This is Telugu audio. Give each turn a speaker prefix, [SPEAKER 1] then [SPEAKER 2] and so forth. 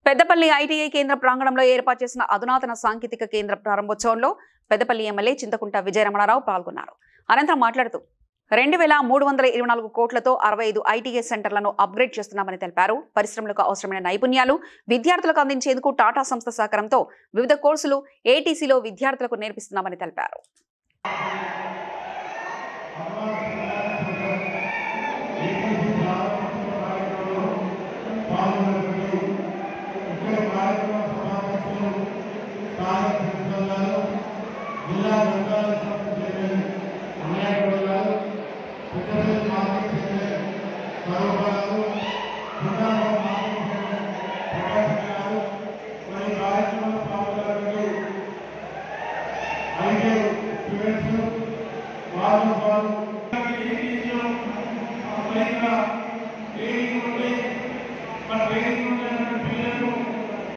[SPEAKER 1] పెద్దపల్లి ఐటీఐ కేంద్ర ప్రాంగణంలో ఏర్పాటు చేసిన అధునాతన సాంకేతిక కేంద్ర ప్రారంభోత్సవంలో పెద్దపల్లి ఎమ్మెల్యే చింతకుంట విజయరమణారావు పాల్గొన్నారు. అనంతరం మాట్లాడుతూ 2324 కోట్లతో 65 ఐటీఐ సెంటర్లను అప్గ్రేడ్ చేస్తున్నామని తెలిపారు. పరిశ్రమలకు అవసరమైన నైపుణ్యాలు విద్యార్థులకు అందించేందుకు టాటా సంస్థ సహకారంతో వివిధ కోర్సులు ఏటీసీలో విద్యార్థులకు నేర్పిస్తున్నామని తెలిపారు.